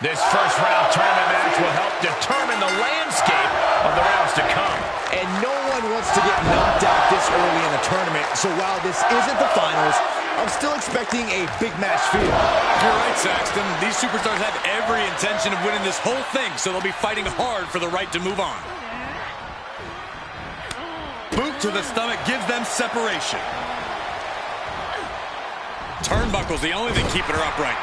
This first round tournament match will help determine the landscape of the rounds to come. And no one wants to get knocked out this early in the tournament, so while this isn't the finals, I'm still expecting a big match feel. You're right, Saxton. These superstars have every intention of winning this whole thing, so they'll be fighting hard for the right to move on. Boot to the stomach gives them separation. Turnbuckle's the only thing keeping her upright.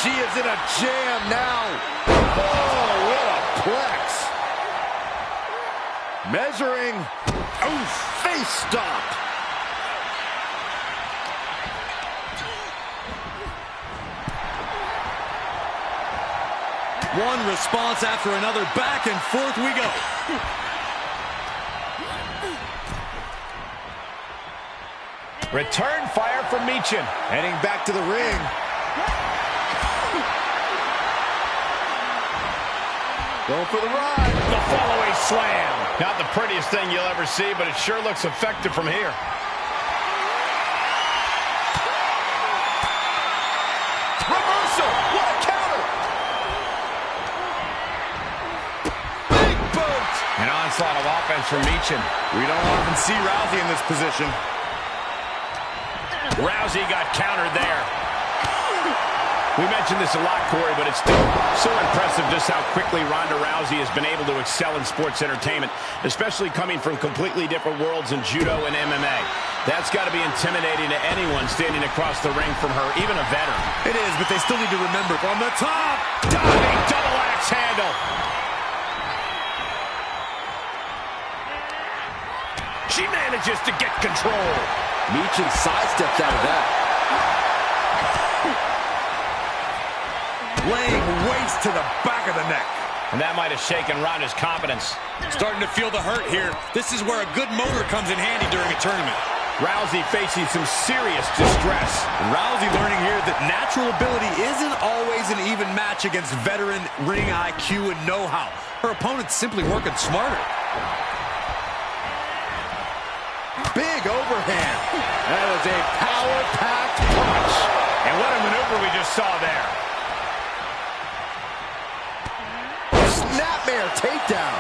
She is in a jam now. Oh, what a plex. Measuring. Oh, face stop. One response after another. Back and forth we go. Return fire from Michin. Heading back to the ring. Going for the ride. The follow-away slam. Not the prettiest thing you'll ever see, but it sure looks effective from here. Reversal. What a counter. Big boot. An onslaught of offense from Michin. We don't often see Rousey in this position. Rousey got countered there. We mentioned this a lot, Corey, but it's still so impressive just how quickly Ronda Rousey has been able to excel in sports entertainment, especially coming from completely different worlds in judo and MMA. That's got to be intimidating to anyone standing across the ring from her, even a veteran. It is, but they still need to remember from the top. Diving double axe handle. She manages to get control. Michin sidestepped out of that. Laying weights to the back of the neck. And that might have shaken Ronda's confidence. Starting to feel the hurt here. This is where a good motor comes in handy during a tournament. Rousey facing some serious distress. Rousey learning here that natural ability isn't always an even match against veteran ring IQ and know-how. Her opponent's simply working smarter. Big overhand. That was a power-packed punch. And what a maneuver we just saw there. Snapmare takedown.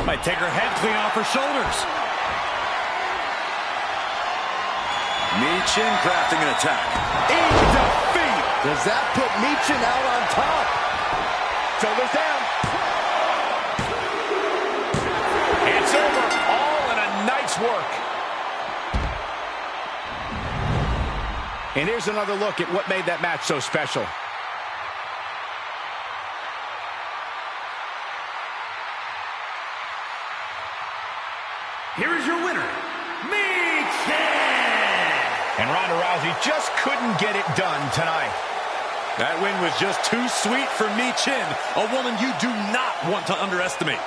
Might take her head clean off her shoulders. Michin crafting an attack. Easy defeat. Does that put Michin out on top? Shoulders down. It's over. All in a night's work. And here's another look at what made that match so special. Here is your winner, Michin! And Ronda Rousey just couldn't get it done tonight. That win was just too sweet for Michin, a woman you do not want to underestimate.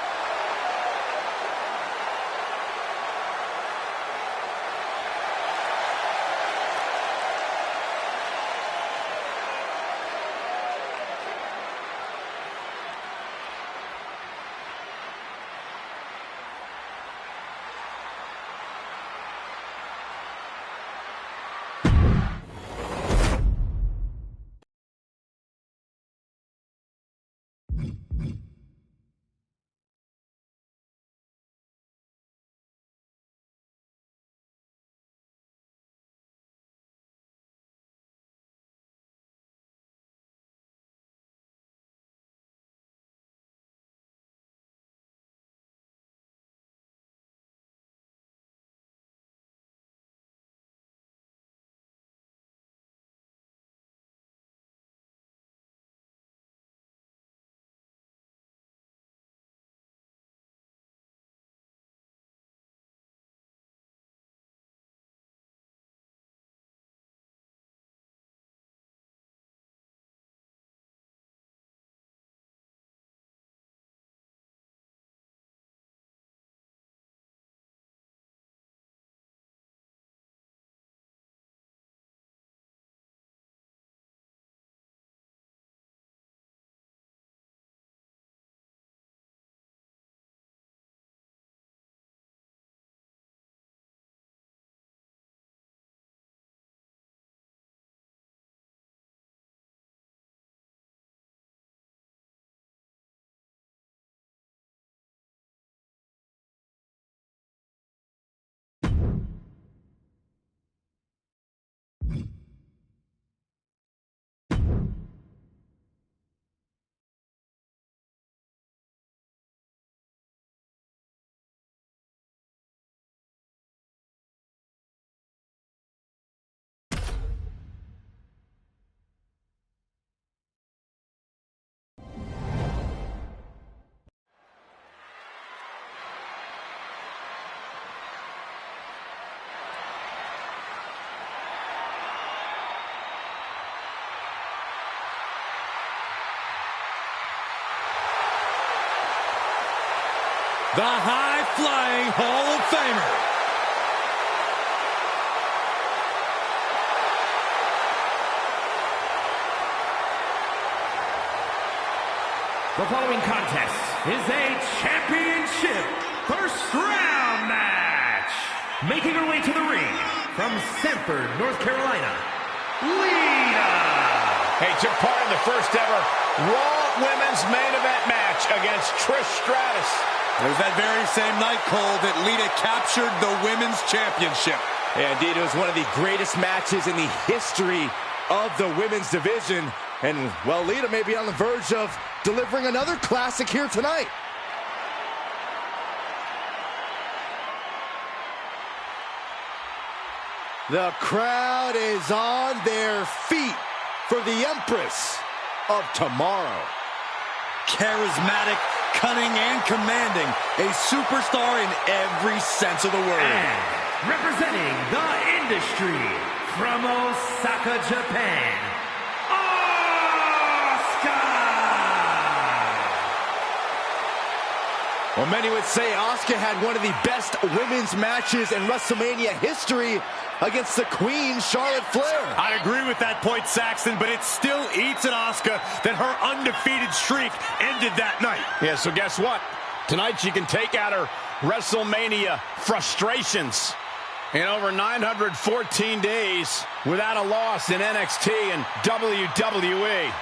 the high-flying Hall of Famer. The following contest is a championship first round match. Making her way to the ring from Sanford, North Carolina, Lita. Hey, took part in the first ever Raw Women's Main Event match against Trish Stratus. It was that very same night, Cole, that Lita captured the Women's Championship. Yeah, indeed, it was one of the greatest matches in the history of the women's division. And, well, Lita may be on the verge of delivering another classic here tonight. The crowd is on their feet for the Empress of Tomorrow. Charismatic, cunning, and commanding. A superstar in every sense of the word. And representing the industry from Osaka, Japan, Well, many would say Asuka had one of the best women's matches in WrestleMania history against the Queen, Charlotte Flair. I agree with that point, Saxton, but it still eats at Asuka that her undefeated streak ended that night. Yeah, so guess what? Tonight she can take out her WrestleMania frustrations. In over 914 days without a loss in NXT and WWE.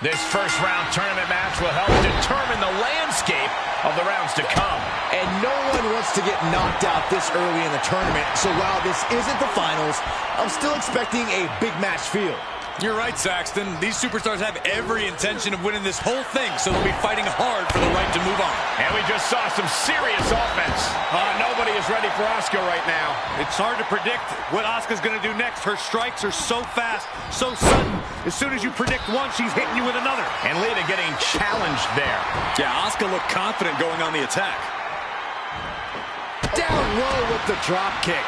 This first round tournament match will help determine the landscape of the rounds to come. And no one wants to get knocked out this early in the tournament, so while this isn't the finals, I'm still expecting a big match feel. You're right, Saxton. These superstars have every intention of winning this whole thing, so they'll be fighting hard for the right to move on. And we just saw some serious offense. Nobody is ready for Asuka right now. It's hard to predict what Asuka's going to do next. Her strikes are so fast, so sudden. As soon as you predict one, she's hitting you with another. And Lita getting challenged there. Yeah, Asuka looked confident going on the attack. Down low with the drop kick.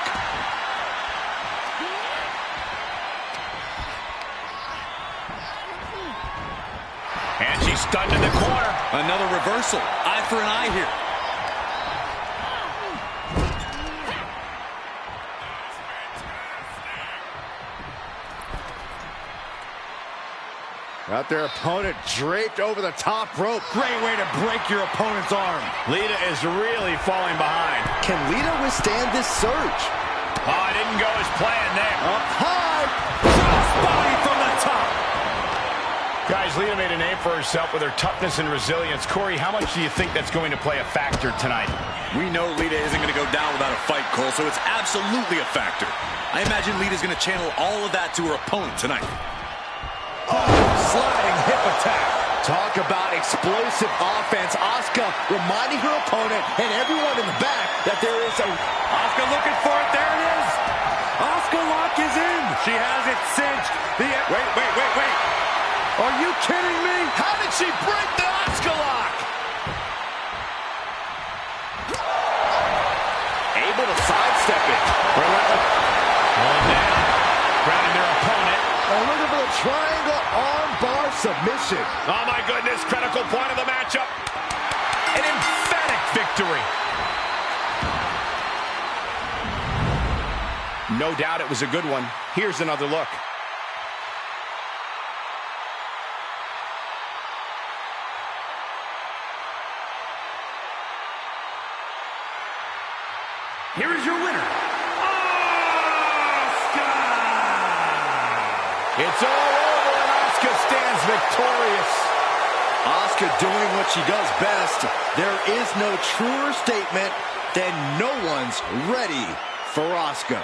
And she's stunned in the corner. Another reversal. Eye for an eye here. Got their opponent draped over the top rope. Great way to break your opponent's arm. Lita is really falling behind. Can Lita withstand this surge? Oh, it didn't go as planned there. Up high. Body from the top. Guys, Lita made a name for herself with her toughness and resilience. Corey, how much do you think that's going to play a factor tonight? We know Lita isn't going to go down without a fight, Cole, so it's absolutely a factor. I imagine Lita's going to channel all of that to her opponent tonight. Sliding hip attack. Talk about explosive offense. Asuka reminding her opponent and everyone in the back that there is a... Asuka looking for it. There it is. Asuka lock is in. She has it cinched. Wait. Are you kidding me? How did she break the Asuka lock? Able to sidestep it. Going down, grabbing their opponent. And looking for the triangle armbar submission. Oh my goodness, critical point of the matchup. An emphatic victory. No doubt it was a good one. Here's another look. Here is your winner, Asuka! It's all over and Asuka stands victorious. Asuka doing what she does best. There is no truer statement than no one's ready for Asuka.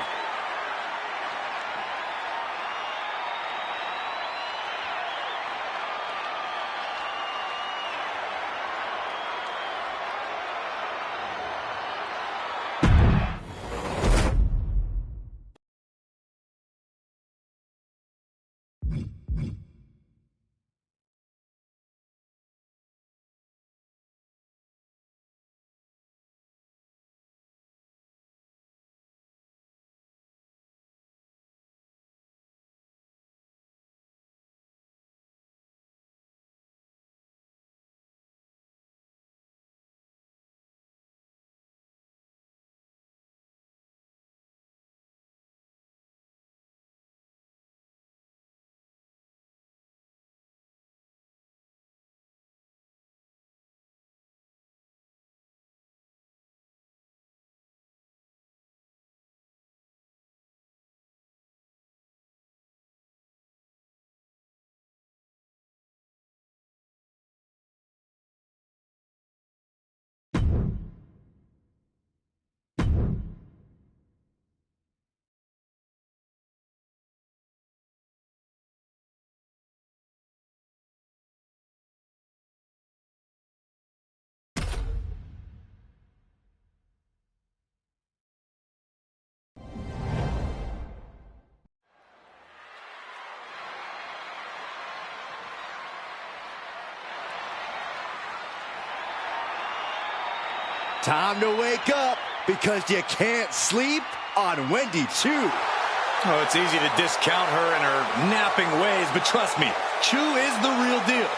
Time to wake up, because you can't sleep on Wendy Choo. Oh, it's easy to discount her and her napping ways, but trust me, Choo is the real deal.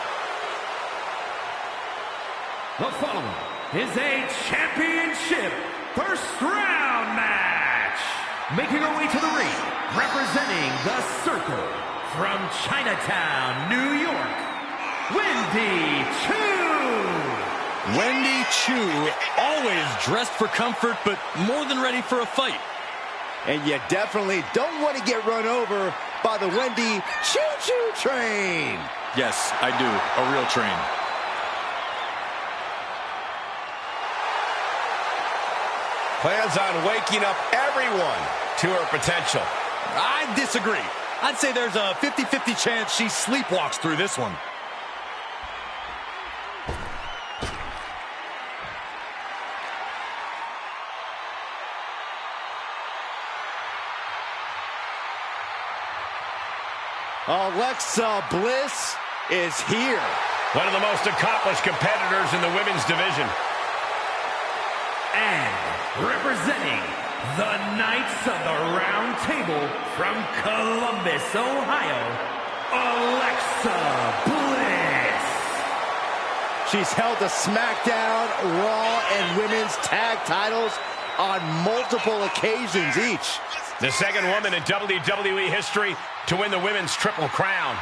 The following is a championship first round match. Making her way to the ring, representing the Circle from Chinatown, New York, Wendy Choo. Wendy Choo, always dressed for comfort, but more than ready for a fight. And you definitely don't want to get run over by the Wendy Choo-Choo train. Yes, I do. A real train. Plans on waking up everyone to her potential. I disagree. I'd say there's a 50-50 chance she sleepwalks through this one. Alexa Bliss is here. One of the most accomplished competitors in the women's division. And representing the Knights of the Round Table from Columbus, Ohio, Alexa Bliss. She's held the SmackDown, Raw, and Women's Tag titles on multiple occasions each. The second woman in WWE history to win the Women's Triple Crown.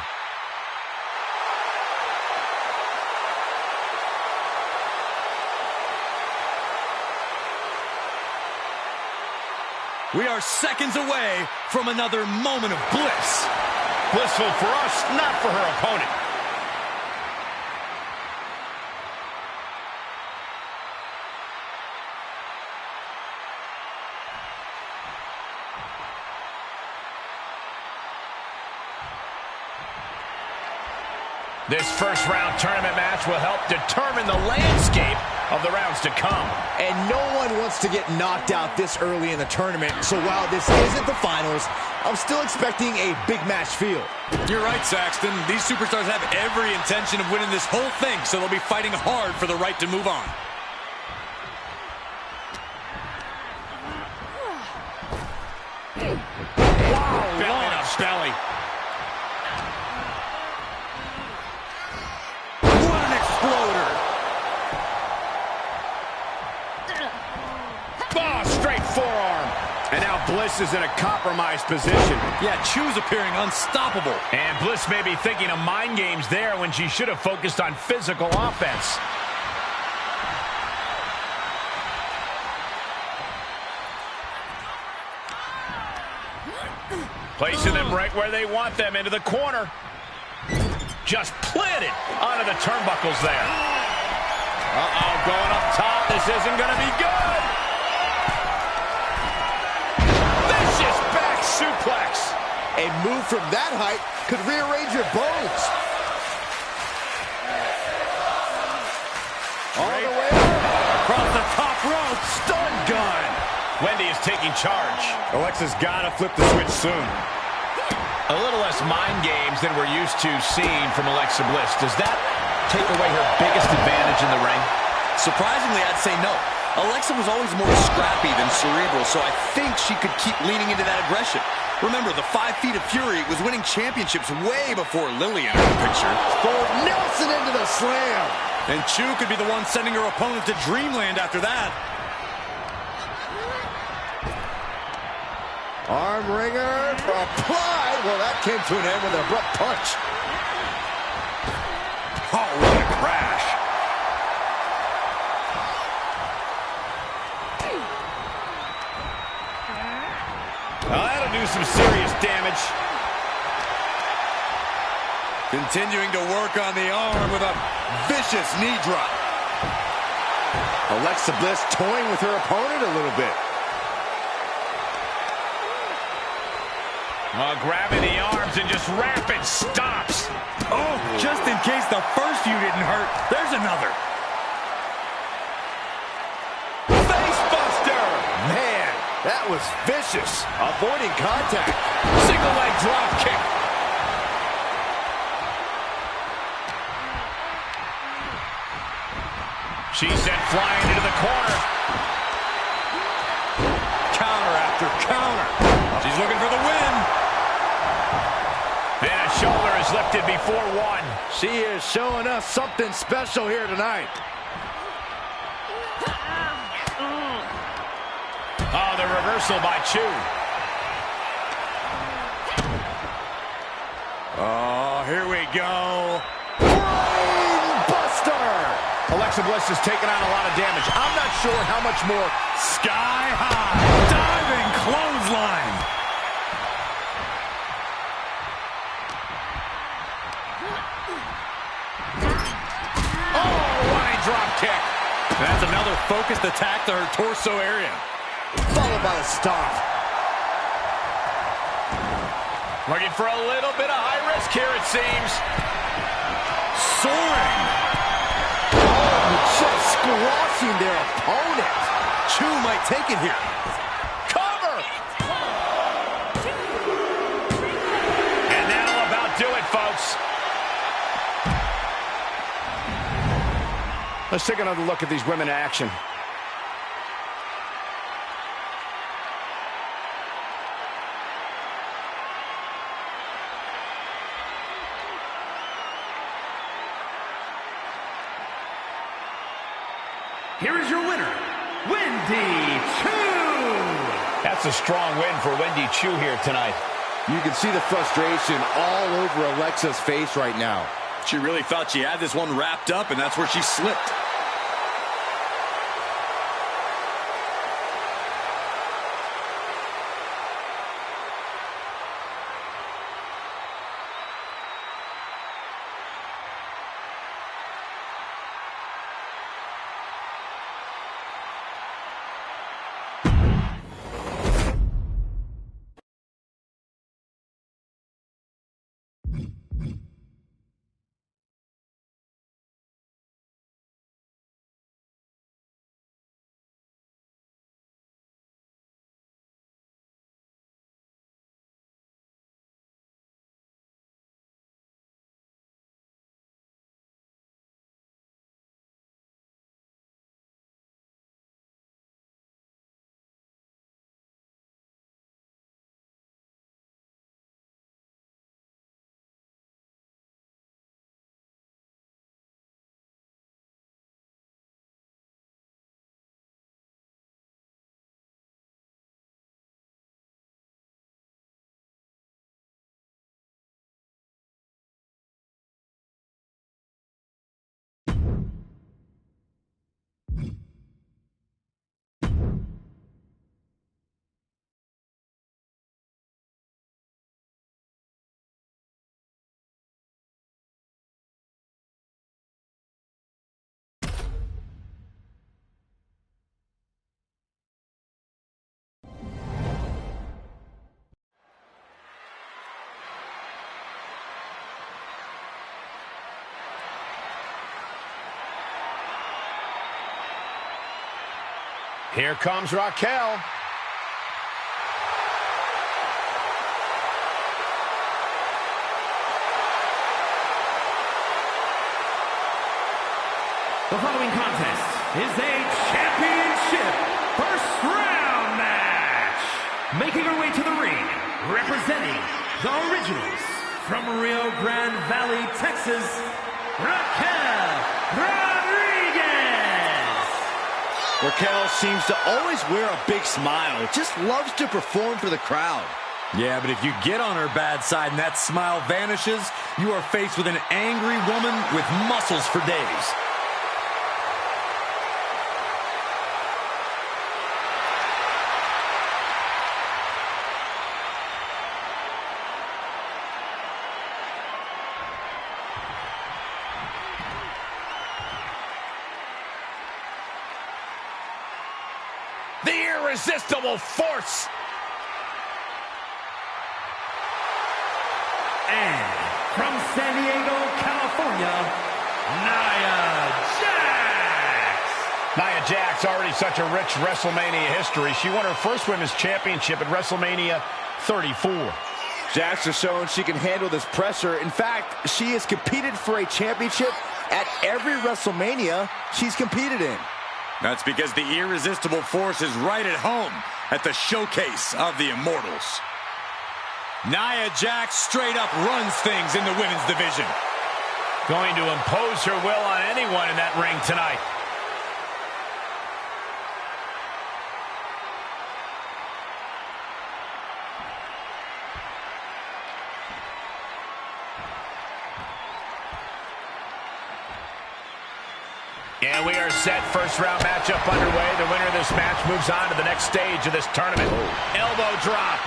We are seconds away from another moment of bliss. Blissful for us, not for her opponent. This first round tournament match will help determine the landscape of the rounds to come. And no one wants to get knocked out this early in the tournament, so while this isn't the finals, I'm still expecting a big match feel. You're right, Saxton. These superstars have every intention of winning this whole thing, so they'll be fighting hard for the right to move on. Wow, belly to belly. What an exploder! Oh, straight forearm. And now Bliss is in a compromised position. Yeah, Choo's appearing unstoppable. And Bliss may be thinking of mind games there when she should have focused on physical offense. Placing them right where they want them, into the corner. Just planted onto the turnbuckles there. Uh-oh, going up top. This isn't going to be good. Vicious back suplex. A move from that height could rearrange your bones. All the way up. Across the top rope. Stun gun. Wendy is taking charge. Alexa's got to flip the switch soon. A little less mind games than we're used to seeing from Alexa Bliss. Does that take away her biggest advantage in the ring? Surprisingly, I'd say no. Alexa was always more scrappy than cerebral, so I think she could keep leaning into that aggression. Remember, the 5 Feet of Fury was winning championships way before Lily entered the picture. For Nelson into the slam. And Choo could be the one sending her opponent to dreamland after that. Arm wringer applied. Well, that came to an end with an abrupt punch. Oh, what a crash. Well, that'll do some serious damage. Continuing to work on the arm with a vicious knee drop. Alexa Bliss toying with her opponent a little bit. Grabbing the arms and just rapid stops. Oh, just in case the first few didn't hurt, there's another. Facebuster. Man, that was vicious. Avoiding contact. Single leg drop kick. She's sent flying into the corner. Counter after counter. She's looking for the win. And a shoulder is lifted before one. She is showing us something special here tonight. Oh, the reversal by Chu. Oh, here we go. Brain buster. Alexa Bliss has taken on a lot of damage. I'm not sure how much more. Sky high. Diving clothesline. Oh, running drop kick. That's another focused attack to her torso area. Followed by a stomp. Looking for a little bit of high risk here, it seems. Soaring. Oh, just squashing their opponent. Chu might take it here. Cover! And that'll about do it, folks. Let's take another look at these women in action. Here is your winner, Wendy Chu. That's a strong win for Wendy Chu here tonight. You can see the frustration all over Alexa's face right now. She really thought she had this one wrapped up, and that's where she slipped. Here comes Raquel. The following contest is a championship first round match. Making her way to the ring, representing the Originals from Rio Grande Valley, Texas, Raquel Rodriguez. Raquel seems to always wear a big smile. Just loves to perform for the crowd. Yeah, but if you get on her bad side and that smile vanishes, you are faced with an angry woman with muscles for days. The irresistible force. And from San Diego, California, Nia Jax. Nia Jax, already such a rich WrestleMania history. She won her first Women's Championship at WrestleMania 34. Jax has shown she can handle this pressure. In fact, she has competed for a championship at every WrestleMania she's competed in. That's because the irresistible force is right at home at the showcase of the Immortals. Nia Jax straight up runs things in the women's division. Going to impose her will on anyone in that ring tonight. And we are set. First round matchup underway. The winner of this match moves on to the next stage of this tournament. Elbow drop.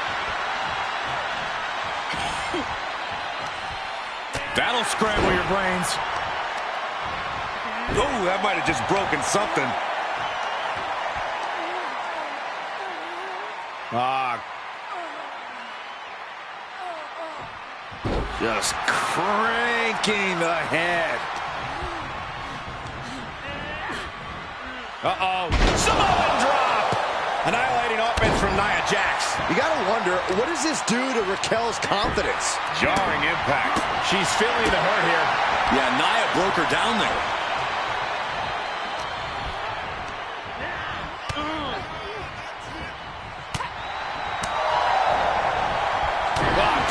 That'll scramble your brains. Oh, that might have just broken something. Just cranking the head. Uh-oh. Samoan drop. Annihilating offense from Nia Jax. You gotta wonder, what does this do to Raquel's confidence? Jarring impact. She's feeling the hurt here. Yeah, Nia broke her down there.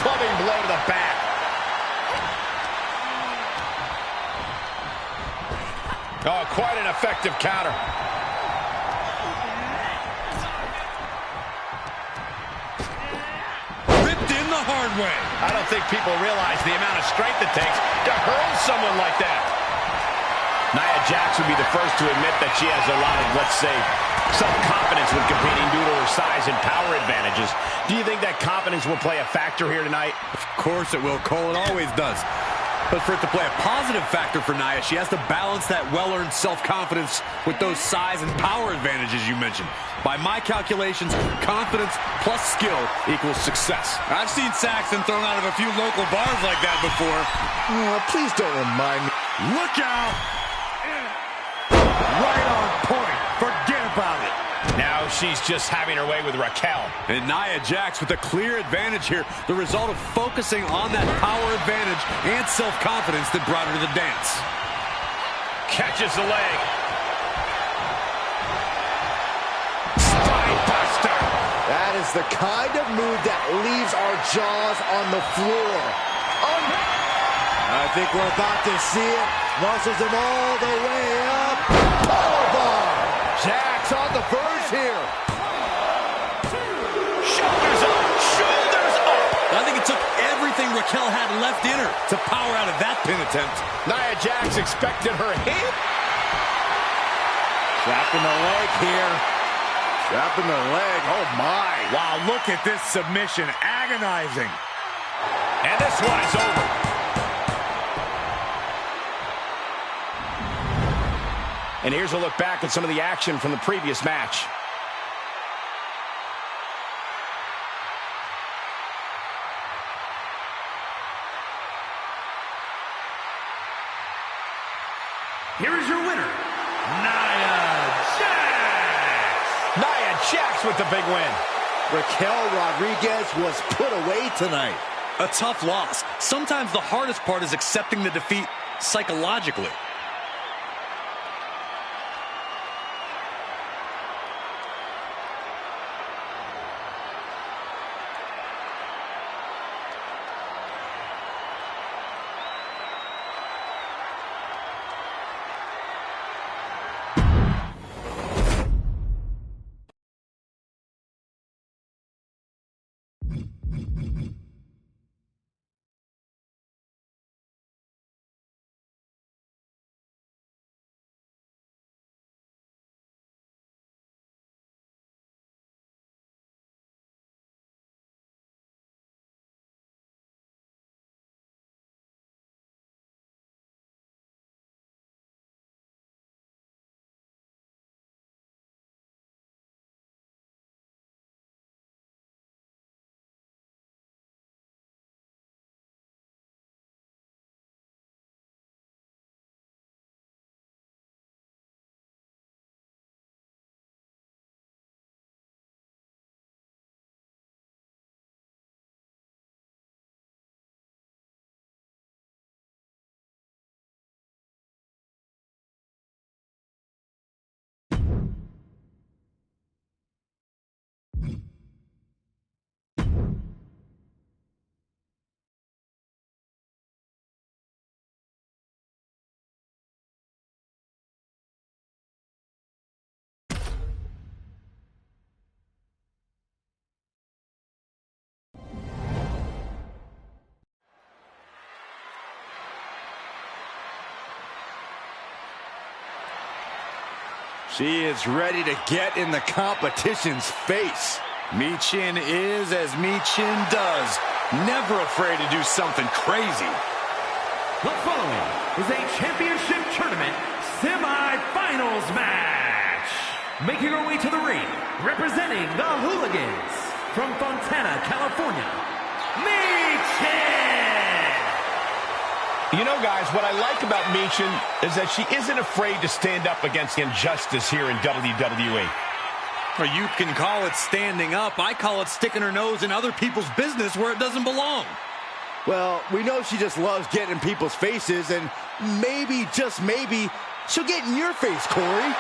Clubbing blow to the back. Oh, quite an effective counter. Ripped in the hard way. I don't think people realize the amount of strength it takes to hurl someone like that. Nia Jax would be the first to admit that she has a lot of, let's say, self-confidence when competing due to her size and power advantages. Do you think that confidence will play a factor here tonight? Of course it will, Cole. It always does. But for it to play a positive factor for Nia, she has to balance that well-earned self-confidence with those size and power advantages you mentioned. By my calculations, confidence plus skill equals success. I've seen Saxton thrown out of a few local bars like that before. Please don't remind me. Look out! Right on point. Forget about it. Now she's just having her way with Raquel. And Nia Jax with a clear advantage here, the result of focusing on that power advantage and self-confidence that brought her to the dance. Catches the leg. Spine buster. That is the kind of move that leaves our jaws on the floor. I think we're about to see it. Muscles him all the way up. Powerbomb. Jax on the verge here. Shoulders up. Shoulders up. I think it took everything Raquel had left in her to power out of that pin attempt. Nia Jax expected her hit. Trapping the leg here. Trapping the leg. Oh, my. Wow, look at this submission. Agonizing. And this one is over. And here's a look back at some of the action from the previous match. Here is your winner, Nia Jax. Nia Jax with the big win. Raquel Rodriguez was put away tonight. A tough loss. Sometimes the hardest part is accepting the defeat psychologically. She is ready to get in the competition's face. Michin is as Michin does. Never afraid to do something crazy. The following is a championship tournament semi-finals match. Making her way to the ring, representing the Hooligans from Fontana, California, Michin! You know, guys, what I like about Michin is that she isn't afraid to stand up against injustice here in WWE. Well, you can call it standing up. I call it sticking her nose in other people's business where it doesn't belong. Well, we know she just loves getting in people's faces, and maybe, just maybe, she'll get in your face, Corey.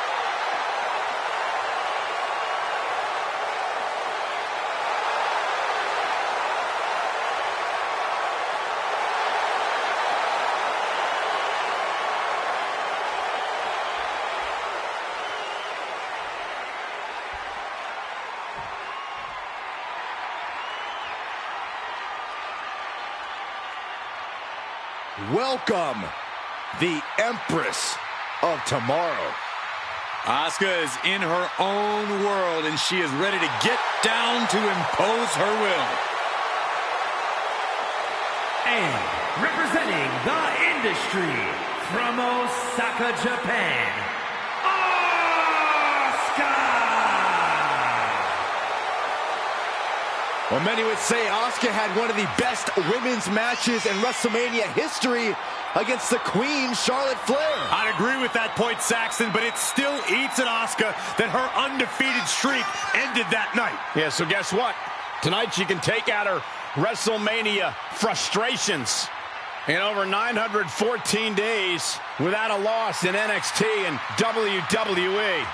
Welcome, the Empress of Tomorrow. Asuka is in her own world, and she is ready to get down to impose her will. And representing the industry from Osaka, Japan, Asuka! Well, many would say Asuka had one of the best women's matches in WrestleMania history against the Queen, Charlotte Flair. I'd agree with that point, Saxton, but it still eats at Asuka that her undefeated streak ended that night. Yeah, so guess what? Tonight she can take out her WrestleMania frustrations. In over 914 days without a loss in NXT and WWE.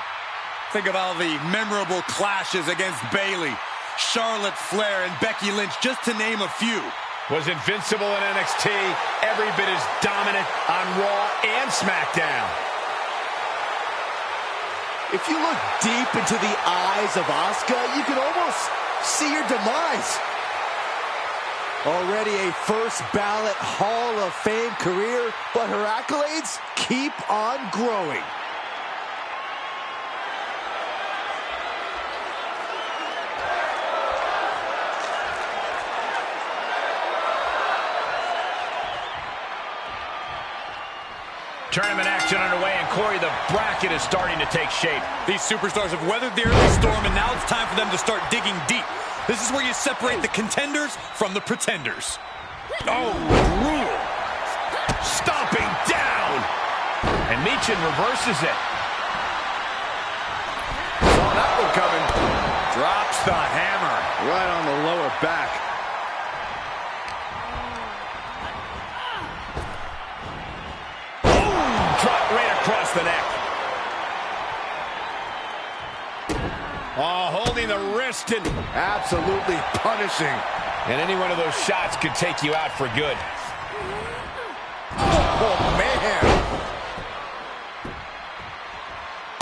Think of all the memorable clashes against Bayley, Charlotte Flair, and Becky Lynch, just to name a few. Was invincible in NXT, every bit as dominant on Raw and SmackDown. If you look deep into the eyes of Asuka, you can almost see her demise. Already a first ballot Hall of Fame career, but her accolades keep on growing. Tournament action underway, and Corey, the bracket is starting to take shape. These superstars have weathered the early storm, and now it's time for them to start digging deep. This is where you separate the contenders from the pretenders. Oh, brutal. Stomping down. And Michin reverses it. Saw that one coming. Drops the hammer. Right on the lower back. Drop right across the neck. Oh, holding the wrist and Absolutely punishing. any one of those shots could take you out for good. Oh, man.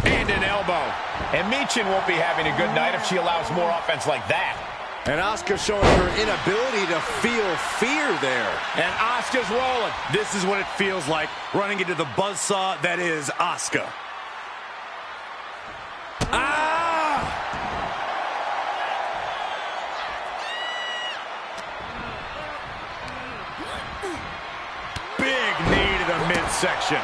And an elbow. And Michin won't be having a good night if she allows more offense like that. And Asuka showing her inability to feel fear there. And Asuka's rolling. This is what it feels like, running into the buzzsaw that is Asuka. Ah! Big knee to the midsection.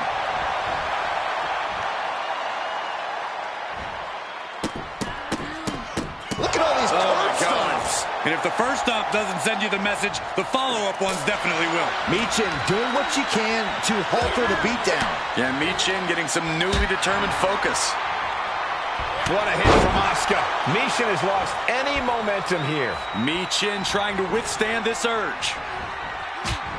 Look at all these curb stomps. And if the first stomp doesn't send you the message, the follow-up ones definitely will. Michin doing what she can to halter the beatdown. Yeah, Michin getting some newly determined focus. What a hit from Asuka. Michin has lost any momentum here. Michin trying to withstand this urge.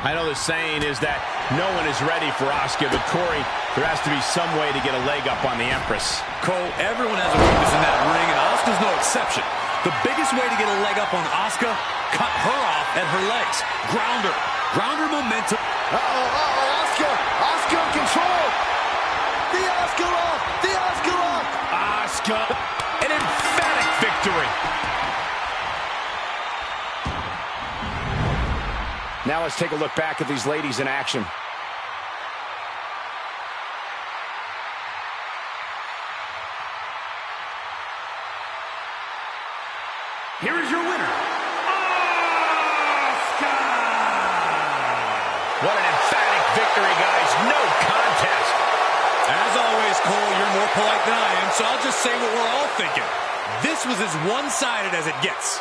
I know the saying is that no one is ready for Asuka, but Corey, there has to be some way to get a leg up on the Empress. Cole, everyone has a weakness in that ring, and Asuka's no exception. The biggest way to get a leg up on Asuka, cut her off at her legs. Ground her. Ground her momentum. Asuka! Asuka in control! The Asuka lock! The Asuka lock! Asuka, an emphatic victory. Now let's take a look back at these ladies in action. here is your winner, Asuka! What an emphatic victory, guys. No contest. As always, Cole, you're more polite than I am, so I'll just say what we're all thinking. This was as one-sided as it gets.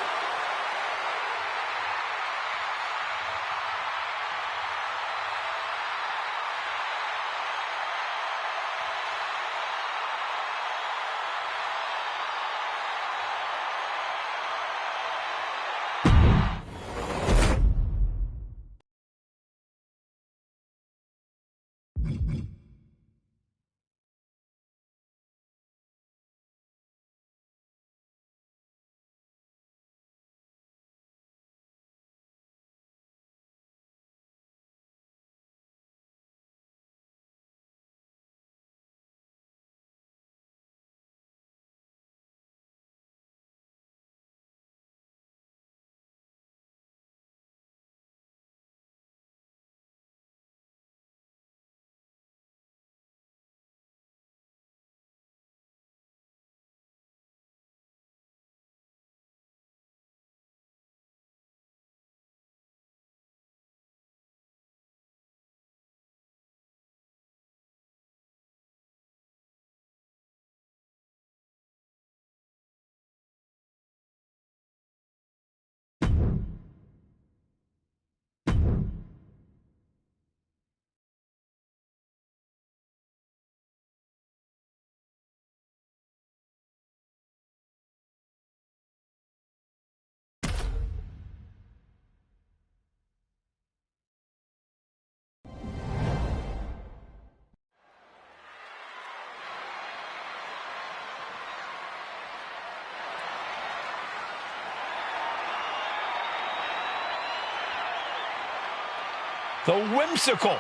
The whimsical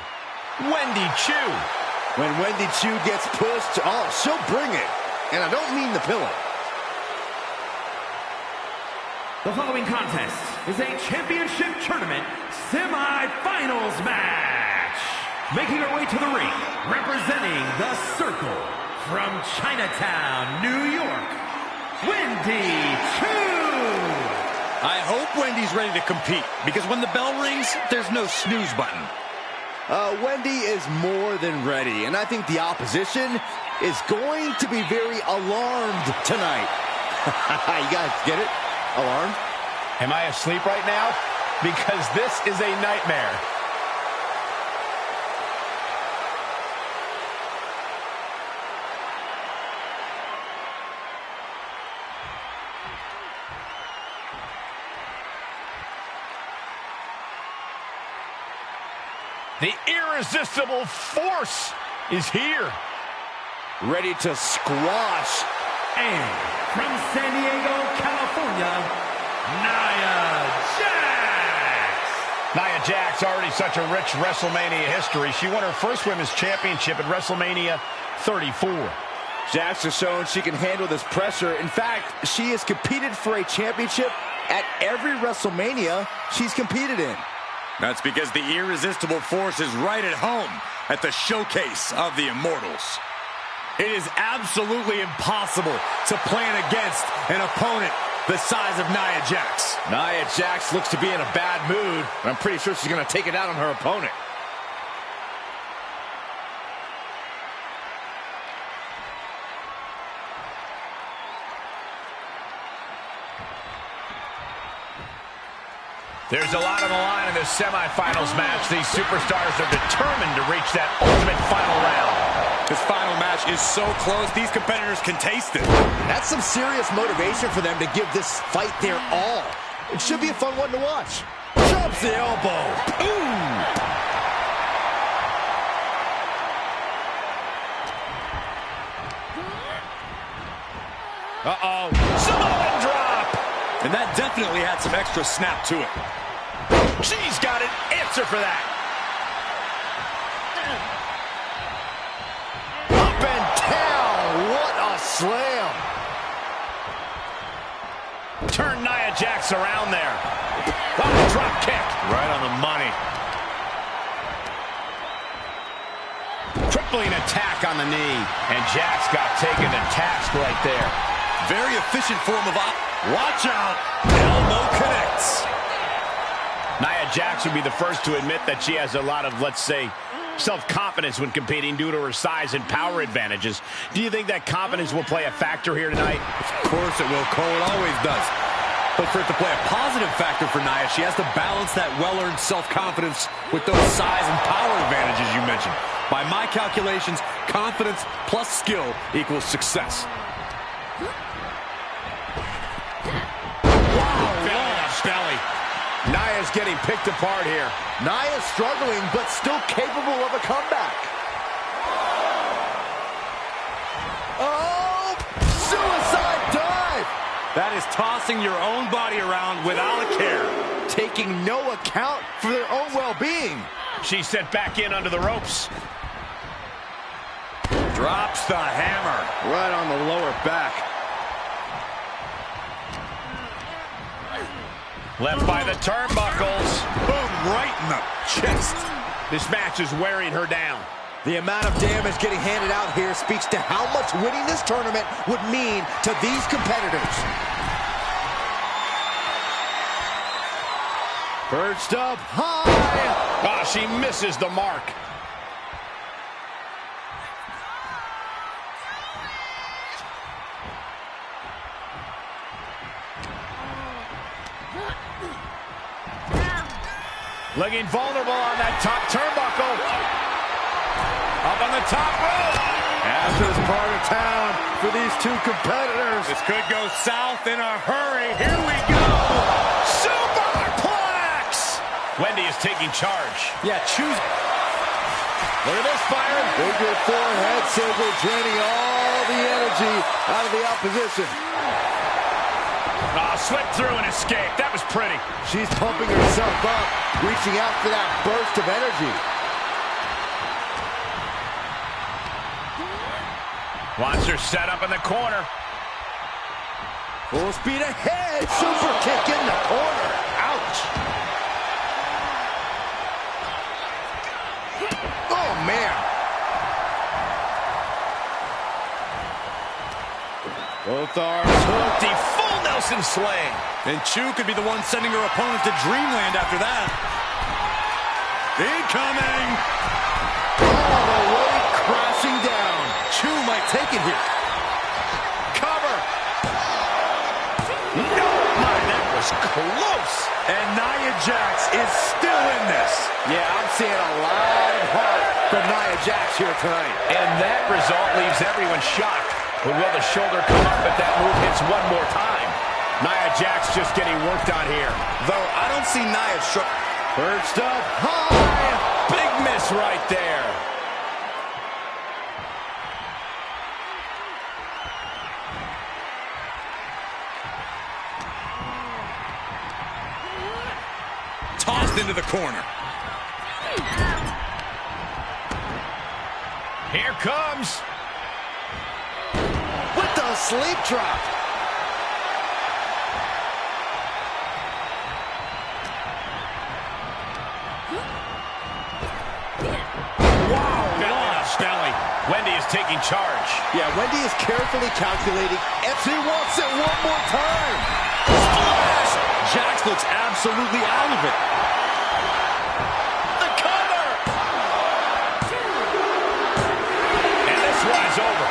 Wendy Chu. When Wendy Chu gets pushed, oh, she'll bring it. And I don't mean the pillow. The following contest is a championship tournament semi-finals match. Making her way to the ring, representing the Circle from Chinatown, New York, Wendy Chu. I hope Wendy's ready to compete, because when the bell rings, there's no snooze button. Wendy is more than ready, and I think the opposition is going to be very alarmed tonight. You guys get it? Alarmed? Am I asleep right now? Because this is a nightmare. The irresistible force is here. Ready to squash. And from San Diego, California, Nia Jax. Nia Jax, already such a rich WrestleMania history. She won her first Women's Championship at WrestleMania 34. Jax has shown she can handle this pressure. In fact, she has competed for a championship at every WrestleMania she's competed in. That's because the irresistible force is right at home at the showcase of the Immortals. It is absolutely impossible to plan against an opponent the size of Nia Jax. Nia Jax looks to be in a bad mood, and I'm pretty sure she's going to take it out on her opponent. There's a lot on the line in this semifinals match. These superstars are determined to reach that ultimate final round. This final match is so close, these competitors can taste it. That's some serious motivation for them to give this fight their all. It should be a fun one to watch. Drops the elbow. Ooh! Uh-oh. Samoan drop! And that definitely had some extra snap to it. She's got an answer for that. Up and down. What a slam. Turn Nia Jax around there. Oh, drop kick. Right on the money. Crippling attack on the knee. And Jax got taken to task right there. Very efficient form of Watch out. Elbow connects. Nia Jax would be the first to admit that she has a lot of, let's say, self-confidence when competing due to her size and power advantages. Do you think that confidence will play a factor here tonight? Of course it will, Cole. It always does. But for it to play a positive factor for Nia, she has to balance that well-earned self-confidence with those size and power advantages you mentioned. By my calculations, confidence plus skill equals success. Belly. Nia's getting picked apart here. Nia's struggling, but still capable of a comeback. Oh, suicide dive! That is tossing your own body around without a care. Taking no account for their own well-being. She's sent back in under the ropes. Drops the hammer. Right on the lower back. Left by the turnbuckles. Boom, right in the chest. This match is wearing her down. The amount of damage getting handed out here speaks to how much winning this tournament would mean to these competitors. Perched up high. Ah, she misses the mark. Looking vulnerable on that top turnbuckle. Up on the top rope. After this part of town for these two competitors. This could go south in a hurry. Here we go. Superplex. Wendy is taking charge. Yeah, choose. Look at this, Byron. Big good forehead saber, draining all the energy out of the opposition. Oh, slipped through and escaped. That was pretty. She's pumping herself up, reaching out for that burst of energy. Wants her set up in the corner. Full speed ahead. Super kick in the corner. Ouch. Oh, man. Both arms hooked. The full Nelson sling. And Chu could be the one sending her opponent to dreamland after that. Incoming. All the way crashing down. Chu might take it here. Cover. No, my, that was close. And Nia Jax is still in this. Yeah, I'm seeing a lot of heart from Nia Jax here tonight. And that result leaves everyone shocked. But will the shoulder come up if that move hits one more time? Nia Jax just getting worked on here. Though I don't see Nia Perched up high. Big miss right there. Tossed into the corner. Here comes. With the sleep drop. Belly. Wendy is taking charge. Yeah, Wendy is carefully calculating. If she wants it one more time. Splash! Jax looks absolutely out of it. The cover. And this one is over.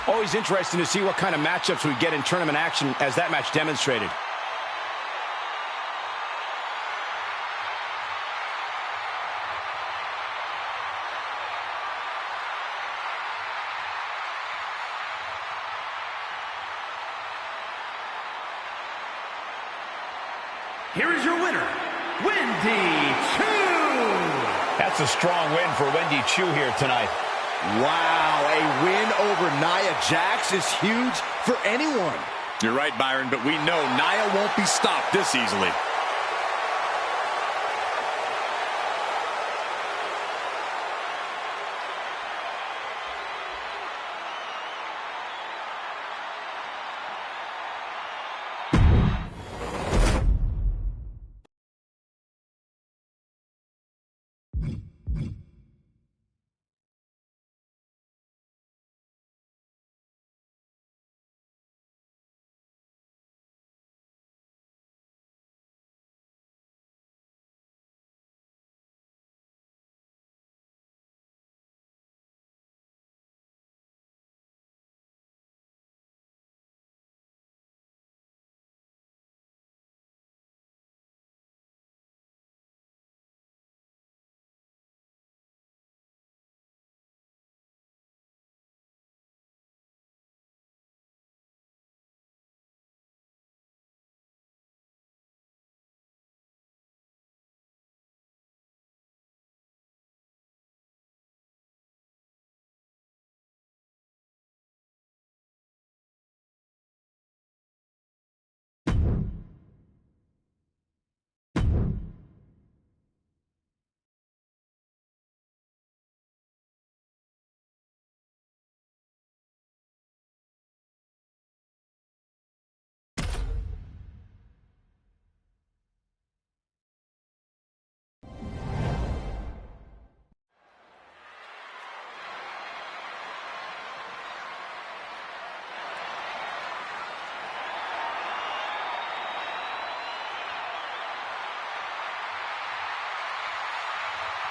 Always interesting to see what kind of matchups we get in tournament action, as that match demonstrated. Here is your winner, Wendy Chu. That's a strong win for Wendy Chu here tonight. Wow, a win over Nia Jax is huge for anyone. You're right, Byron, but we know Nia won't be stopped this easily.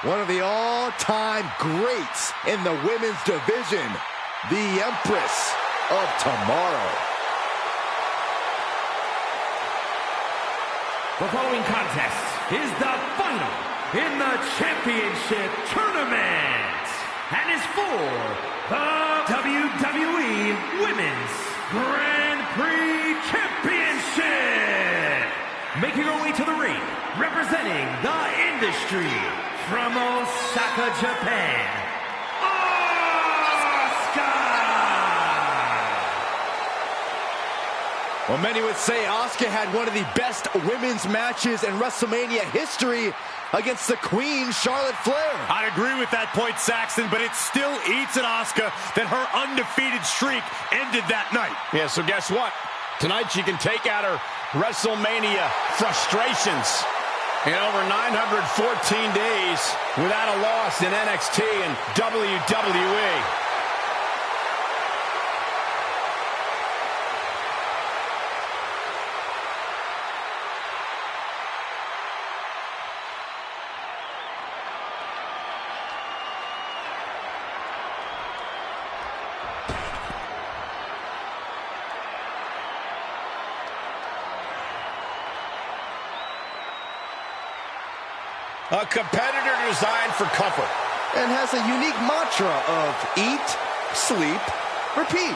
one of the all-time greats in the women's division, the Empress of Tomorrow. The following contest is the final in the championship tournament and is for the WWE Women's Grand Prix Championship. Making her way to the ring, representing the industry from Osaka, Japan, Well, many would say Asuka had one of the best women's matches in WrestleMania history against the Queen, Charlotte Flair. I'd agree with that point, Saxton, but it still eats at Asuka that her undefeated streak ended that night. Yeah, so guess what? Tonight she can take out her WrestleMania frustrations. In over 914 days without a loss in NXT and WWE. A competitor designed for comfort. And has a unique mantra of eat, sleep, repeat.